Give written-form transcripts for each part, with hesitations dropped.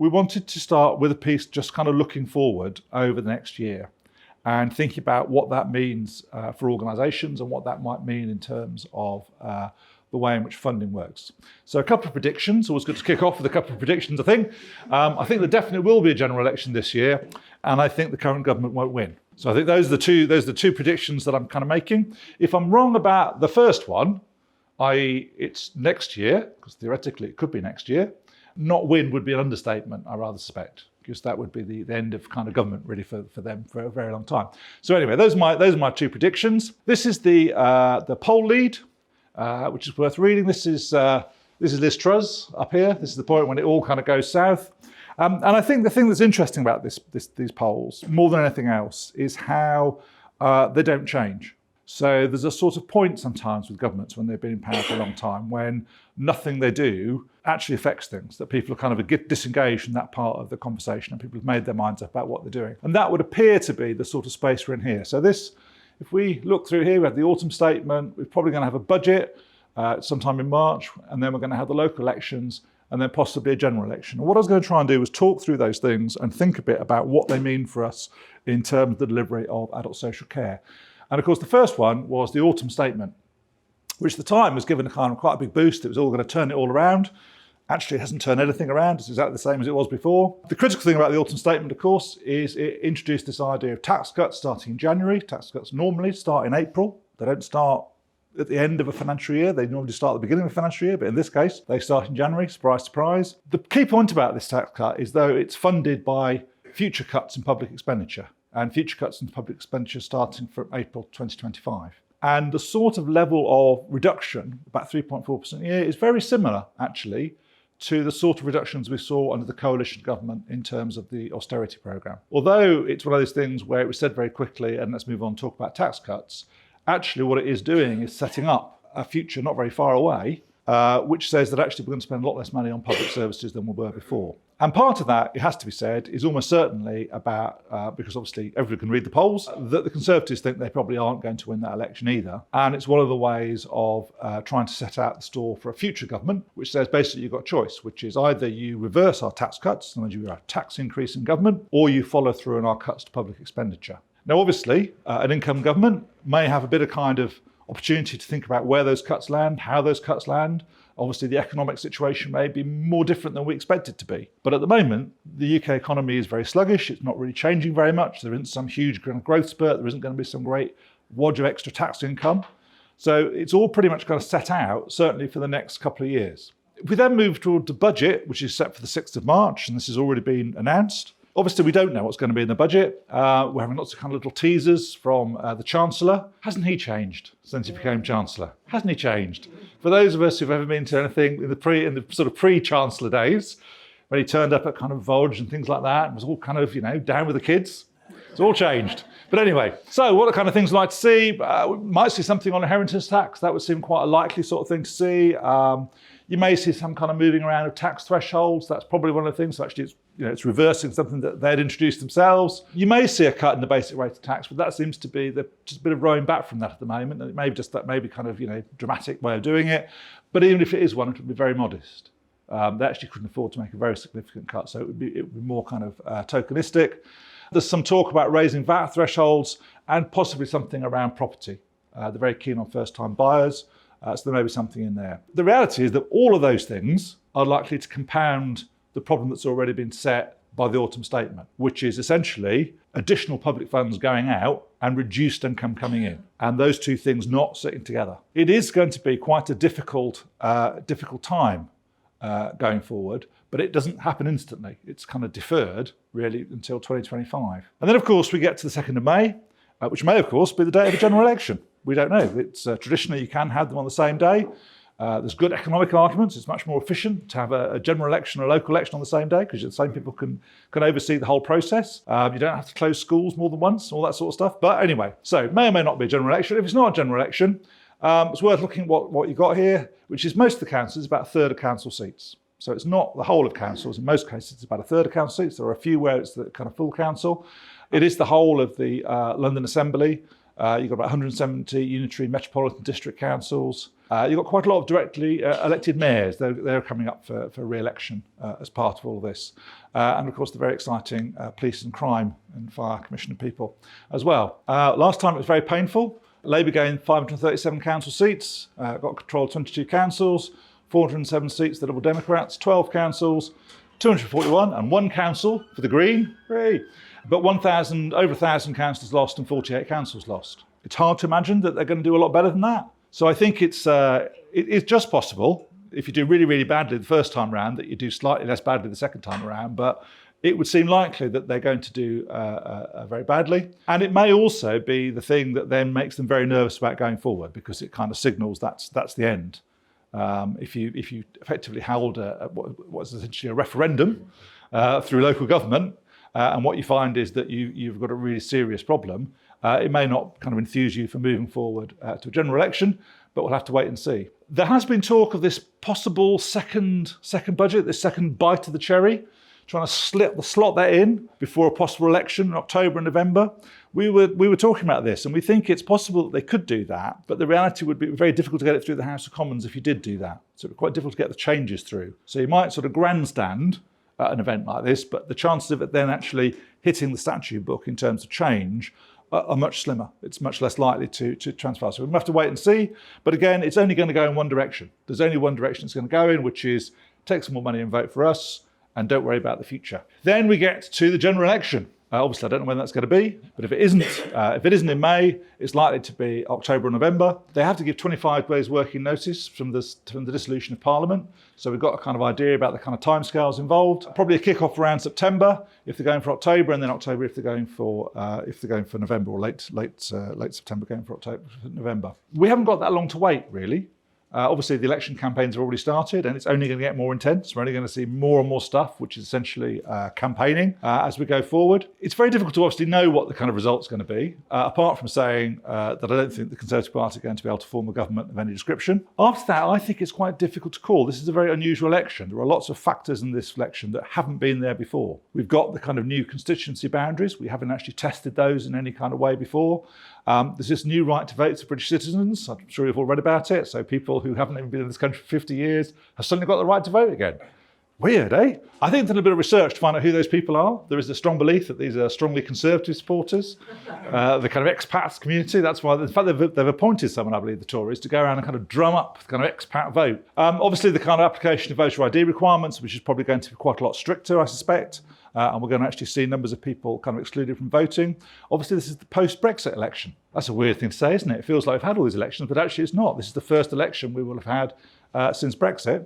we wanted to start with a piece just kind of looking forward over the next year and thinking about what that means for organisations and what that might mean in terms of the way in which funding works. So a couple of predictions, always good to kick off with a couple of predictions, I think. I think there definitely will be a general election this year, and I think the current government won't win. So I think those are the two predictions that I'm kind of making. If I'm wrong about the first one, i.e. it's next year, because theoretically it could be next year, not win would be an understatement, I rather suspect, because that would be the end of kind of government really for them for a very long time. So anyway, those are my two predictions. This is the poll lead, which is worth reading. This is Liz Truss up here. This is the point when it all kind of goes south. And I think the thing that's interesting about these polls, more than anything else, is how they don't change. So there's a sort of point sometimes with governments when they've been in power for a long time when nothing they do actually affects things, that people are kind of disengaged from that part of the conversation and people have made their minds up about what they're doing. And that would appear to be the sort of space we're in here. So this, if we look through here, we have the autumn statement, we're probably going to have a budget sometime in March, and then we're going to have the local elections, and then possibly a general election. And what I was going to try and do was talk through those things and think a bit about what they mean for us in terms of the delivery of adult social care. And of course, the first one was the autumn statement, which at the time was given a kind of quite a big boost. It was all going to turn it all around. Actually, it hasn't turned anything around. It's exactly the same as it was before. The critical thing about the autumn statement, of course, is it introduced this idea of tax cuts starting in January. Tax cuts normally start in April. They don't start at the end of a financial year. They normally start at the beginning of a financial year, but in this case, they start in January. Surprise, surprise. The key point about this tax cut is though it's funded by future cuts in public expenditure, and future cuts in public expenditure starting from April 2025. And the sort of level of reduction, about 3.4% a year, is very similar, actually, to the sort of reductions we saw under the coalition government in terms of the austerity programme. Although it's one of those things where it was said very quickly, and let's move on and talk about tax cuts, actually what it is doing is setting up a future not very far away, which says that actually we're going to spend a lot less money on public services than we were before. And part of that, it has to be said, is almost certainly about, because obviously everyone can read the polls, that the Conservatives think they probably aren't going to win that election either. And it's one of the ways of trying to set out the stall for a future government, which says basically you've got a choice, which is either you reverse our tax cuts, in other words, you have a tax increase in government, or you follow through on our cuts to public expenditure. Now, obviously, an income government may have a bit of kind of opportunity to think about where those cuts land, how those cuts land. Obviously, the economic situation may be more different than we expect it to be. But at the moment, the UK economy is very sluggish. It's not really changing very much. There isn't some huge growth spurt. There isn't going to be some great wodge of extra tax income. So it's all pretty much kind of set out, certainly for the next couple of years. If we then move toward the budget, which is set for the 6th of March, and this has already been announced, obviously, we don't know what's going to be in the budget. We're having lots of kind of little teasers from the Chancellor. Hasn't he changed since he became Chancellor? Hasn't he changed? For those of us who've ever been to anything in the sort of pre-Chancellor days, when he turned up at kind of Volge and things like that, and was all kind of, down with the kids, it's all changed. But anyway, so what are the kind of things we'd like to see? We might see something on inheritance tax. That would seem quite a likely sort of thing to see. You may see some kind of moving around of tax thresholds. That's probably one of the things. So actually, it's reversing something that they'd introduced themselves. You may see a cut in the basic rate of tax, but that seems to be just a bit of rowing back from that at the moment. And it may be just that maybe kind of dramatic way of doing it. But even if it is one, it would be very modest. They actually couldn't afford to make a very significant cut, so it would be more kind of tokenistic. There's some talk about raising VAT thresholds and possibly something around property. They're very keen on first-time buyers. So there may be something in there. The reality is that all of those things are likely to compound the problem that's already been set by the autumn statement, which is essentially additional public funds going out and reduced income coming in, and those two things not sitting together. It is going to be quite a difficult time going forward, but it doesn't happen instantly. It's kind of deferred really until 2025. And then of course we get to the 2nd of May, which may of course be the day of a general election. We don't know. It's traditionally you can have them on the same day. There's good economic arguments. It's much more efficient to have a general election or a local election on the same day because the same people can oversee the whole process. You don't have to close schools more than once, all that sort of stuff. But anyway, so it may or may not be a general election. If it's not a general election, it's worth looking at what you've got here, which is most of the councils, about a third of council seats. So it's not the whole of councils. In most cases, it's about a third of council seats. There are a few where it's the kind of full council. It is the whole of the London Assembly. You've got about 170 unitary metropolitan district councils. You've got quite a lot of directly elected mayors. They're coming up for re-election as part of all this. And of course, the very exciting police and crime and fire commission of people as well. Last time it was very painful. Labour gained 537 council seats, got control of 22 councils, 407 seats the Liberal Democrats, 12 councils, 241 and one council for the Green. Hooray. But over 1,000 councillors lost and 48 councils lost. It's hard to imagine that they're going to do a lot better than that. So I think it's just possible, if you do really, really badly the first time around, that you do slightly less badly the second time around. But it would seem likely that they're going to do very badly. And it may also be the thing that then makes them very nervous about going forward, because it kind of signals that's the end. If you effectively held what's essentially a referendum through local government, and what you find is that you've got a really serious problem, it may not kind of enthuse you for moving forward to a general election, but we'll have to wait and see. There has been talk of this possible second budget, this second bite of the cherry, trying to slot that in before a possible election in October and November. We were talking about this, and we think it's possible that they could do that, but the reality would be very difficult to get it through the House of Commons if you did do that. So it'd be quite difficult to get the changes through. So you might sort of grandstand at an event like this, but the chances of it then actually hitting the statute book in terms of change are much slimmer. It's much less likely to transfer. So we'll have to wait and see. But again, it's only going to go in one direction. There's only one direction it's going to go in, which is take some more money and vote for us, and don't worry about the future. Then we get to the general election. Obviously, I don't know when that's going to be, but if it isn't in May, it's likely to be October or November. They have to give 25 days working notice from the dissolution of Parliament. So we've got a kind of idea about the kind of timescales involved. Probably a kick-off around September if they're going for October, and then October if they're going for November, or late September going for October, November. We haven't got that long to wait, really. Obviously, the election campaigns have already started, and it's only going to get more intense. We're only going to see more and more stuff, which is essentially campaigning as we go forward. It's very difficult to obviously know what the kind of result's going to be, apart from saying that I don't think the Conservative Party are going to be able to form a government of any description. After that, I think it's quite difficult to call. This is a very unusual election. There are lots of factors in this election that haven't been there before. We've got the kind of new constituency boundaries. We haven't actually tested those in any kind of way before. There's this new right to vote for British citizens. I'm sure you've all read about it. So people who haven't even been in this country for 50 years have suddenly got the right to vote again. Weird, eh? I think done a bit of research to find out who those people are. There is a strong belief that these are strongly conservative supporters, the kind of expats community. That's why, in fact, they've appointed someone, I believe, the Tories, to go around and kind of drum up the kind of expat vote. Obviously, the kind of application of voter ID requirements, which is probably going to be quite a lot stricter, I suspect. And we're going to actually see numbers of people kind of excluded from voting. Obviously, this is the post-Brexit election. That's a weird thing to say, isn't it? It feels like we've had all these elections, but actually it's not. This is the first election we will have had since Brexit.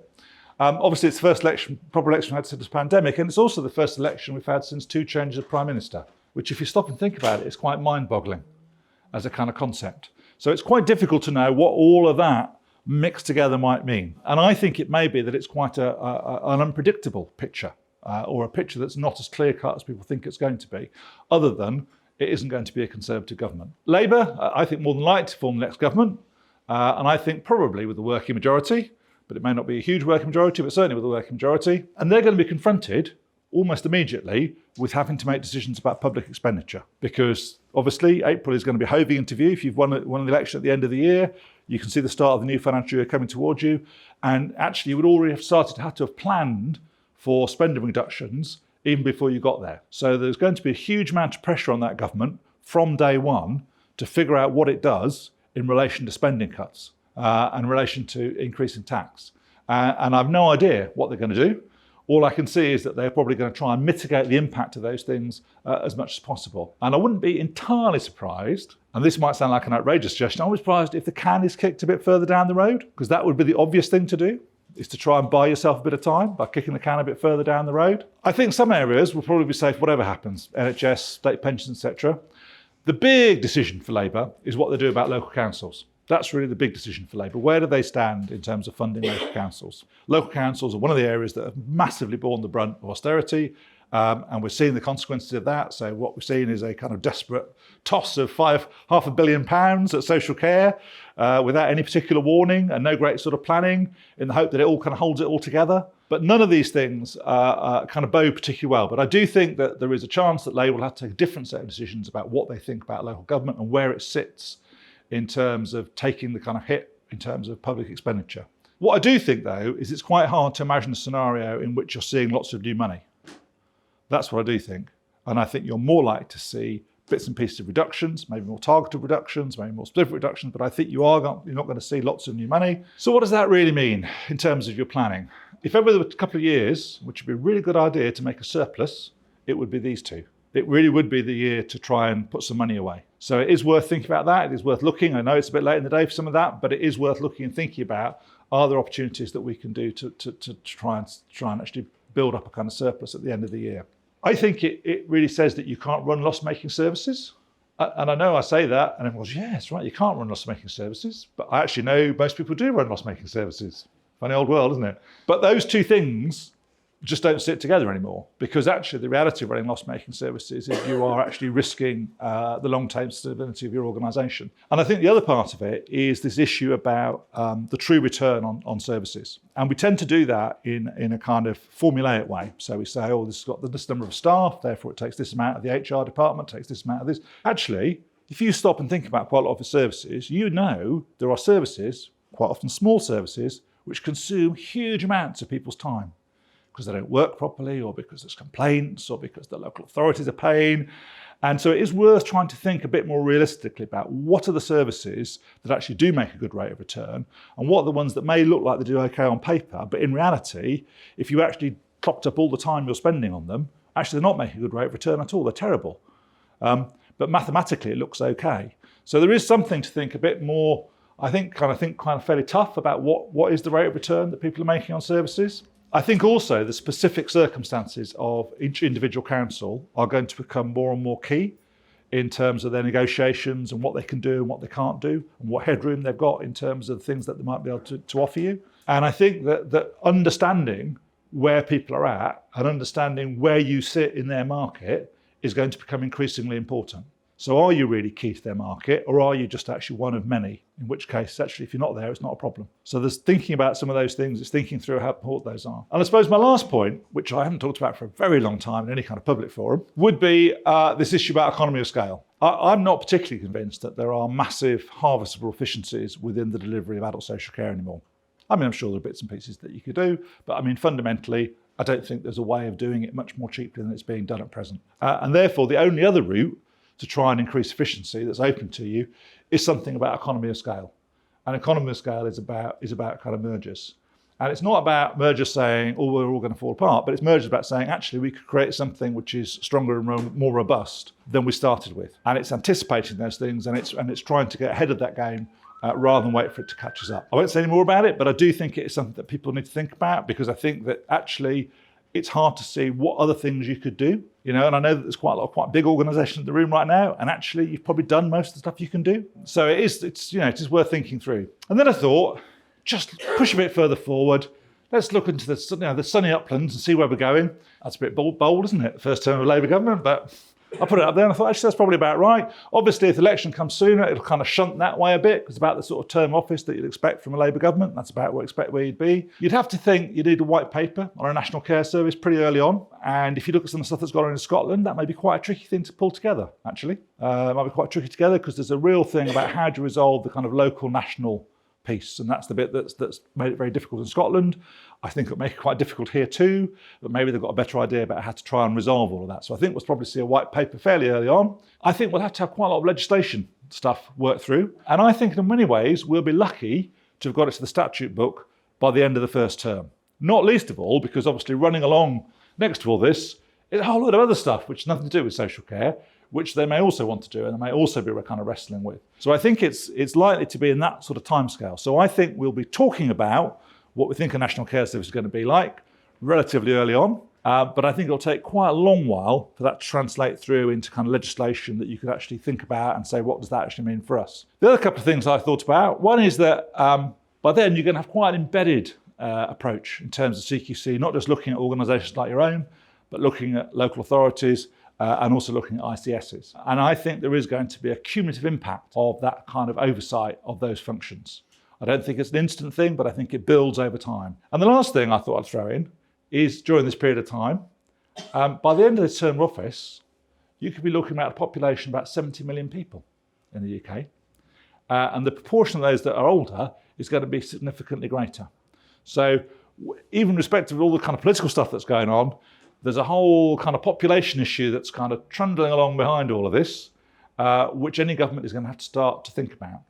Obviously, it's the first proper election we've had since the pandemic, and it's also the first election we've had since 2 changes of Prime Minister, which, if you stop and think about it, is quite mind-boggling as a kind of concept. So it's quite difficult to know what all of that mixed together might mean. And I think it may be that it's quite an unpredictable picture. Or a picture that's not as clear-cut as people think it's going to be, other than it isn't going to be a Conservative government. Labour, I think, more than likely to form the next government, and I think probably with a working majority, but it may not be a huge working majority, but certainly with a working majority. And they're going to be confronted almost immediately with having to make decisions about public expenditure, because obviously April is going to be hoving into view. If you've won an election at the end of the year, you can see the start of the new financial year coming towards you, and actually you would already have started to have planned for spending reductions even before you got there. So there's going to be a huge amount of pressure on that government from day one to figure out what it does in relation to spending cuts and in relation to increasing tax. And I've no idea what they're going to do. All I can see is that they're probably going to try and mitigate the impact of those things as much as possible. And I wouldn't be entirely surprised, and this might sound like an outrageous suggestion, I would be surprised if the can is kicked a bit further down the road, because that would be the obvious thing to do, is to try and buy yourself a bit of time by kicking the can a bit further down the road. I think some areas will probably be safe whatever happens, NHS, state pensions, etc. The big decision for Labour is what they do about local councils. That's really the big decision for Labour. Where do they stand in terms of funding local councils? Local councils are one of the areas that have massively borne the brunt of austerity, and we're seeing the consequences of that. So what we're seeing is a kind of desperate toss of £500 million at social care without any particular warning and no great sort of planning, in the hope that it all kind of holds it all together. But none of these things kind of bode particularly well. But I do think that there is a chance that Labour will have to take a different set of decisions about what they think about local government and where it sits in terms of taking the kind of hit in terms of public expenditure. What I do think, though, is it's quite hard to imagine a scenario in which you're seeing lots of new money. That's what I do think. And I think you're more likely to see bits and pieces of reductions, maybe more targeted reductions, maybe more specific reductions, but I think you're not going to see lots of new money. So what does that really mean in terms of your planning? If ever there were a couple of years, which would be a really good idea to make a surplus, it would be these two. It really would be the year to try and put some money away. So it is worth thinking about that. It is worth looking. I know it's a bit late in the day for some of that, but it is worth looking and thinking about, are there opportunities that we can do to try and actually build up a kind of surplus at the end of the year. I think it really says that you can't run loss-making services. And I know I say that, and everyone goes, yeah, that's right, you can't run loss-making services. But I actually know most people do run loss-making services. Funny old world, isn't it? But those two things just don't sit together anymore, because actually the reality of running loss-making services is you are actually risking the long-term stability of your organisation. And I think the other part of it is this issue about the true return on services. And we tend to do that in a kind of formulaic way. So we say, oh, this has got this number of staff, therefore it takes this amount of the HR department, takes this amount of this. Actually, if you stop and think about quite a lot of the services, you know there are services, quite often small services, which consume huge amounts of people's time, because they don't work properly, or because there's complaints, or because the local authorities are paying. And so it is worth trying to think a bit more realistically about what are the services that actually do make a good rate of return, and what are the ones that may look like they do okay on paper, but in reality, if you actually topped up all the time you're spending on them, actually they're not making a good rate of return at all, they're terrible. But mathematically it looks okay. So there is something to think a bit more, I think kind of fairly tough about what is the rate of return that people are making on services. I think also the specific circumstances of each individual council are going to become more and more key in terms of their negotiations and what they can do and what they can't do, and what headroom they've got in terms of the things that they might be able to offer you. And I think that understanding where people are at and understanding where you sit in their market is going to become increasingly important. So are you really key to their market, or are you just actually one of many? In which case, actually, if you're not there, it's not a problem. So there's thinking about some of those things, it's thinking through how important those are. And I suppose my last point, which I haven't talked about for a very long time in any kind of public forum, would be this issue about economy of scale. I'm not particularly convinced that there are massive harvestable efficiencies within the delivery of adult social care anymore. I mean, I'm sure there are bits and pieces that you could do, but I mean, fundamentally, I don't think there's a way of doing it much more cheaply than it's being done at present. And therefore, the only other route to try and increase efficiency that's open to you is something about economy of scale. And economy of scale is about kind of mergers. And it's not about mergers saying, oh, we're all going to fall apart, but it's mergers about saying, actually, we could create something which is stronger and more robust than we started with. And it's anticipating those things, and it's trying to get ahead of that game rather than wait for it to catch us up. I won't say any more about it, but I do think it is something that people need to think about, because I think that actually it's hard to see what other things you could do, and I know that there's quite a lot of quite big organisations in the room right now, and actually you've probably done most of the stuff you can do. So it is worth thinking through. And then I thought, just push a bit further forward. Let's look into the sunny uplands and see where we're going. That's a bit bold, isn't it? The first term of a Labour government, but I put it up there and I thought, actually, that's probably about right. Obviously, if the election comes sooner, it'll kind of shunt that way a bit, because it's about the sort of term office that you'd expect from a Labour government. That's about where you'd be. You'd have to think you need a white paper on a national care service pretty early on. And if you look at some of the stuff that's gone on in Scotland, that may be quite a tricky thing to pull together, actually. It might be quite tricky together, because there's a real thing about how do you resolve the kind of local national piece, and that's the bit that's made it very difficult in Scotland. I think it'll make it quite difficult here too, but maybe they've got a better idea about how to try and resolve all of that. So I think we'll probably see a white paper fairly early on. I think we'll have to have quite a lot of legislation stuff worked through, and I think in many ways we'll be lucky to have got it to the statute book by the end of the first term. Not least of all because obviously running along next to all this is a whole lot of other stuff which has nothing to do with social care, which they may also want to do and they may also be kind of wrestling with. So I think it's likely to be in that sort of timescale. So I think we'll be talking about what we think a national care service is going to be like relatively early on. But I think it'll take quite a long while for that to translate through into kind of legislation that you could actually think about and say, what does that actually mean for us? The other couple of things I thought about, one is that by then you're going to have quite an embedded approach in terms of CQC, not just looking at organisations like your own, but looking at local authorities and also looking at ICSs. And I think there is going to be a cumulative impact of that kind of oversight of those functions. I don't think it's an instant thing, but I think it builds over time. And the last thing I thought I'd throw in is during this period of time, by the end of this term of office, you could be looking at a population of about 70 million people in the UK. And the proportion of those that are older is going to be significantly greater. So even respective of all the kind of political stuff that's going on, there's a whole kind of population issue that's kind of trundling along behind all of this, which any government is going to have to start to think about.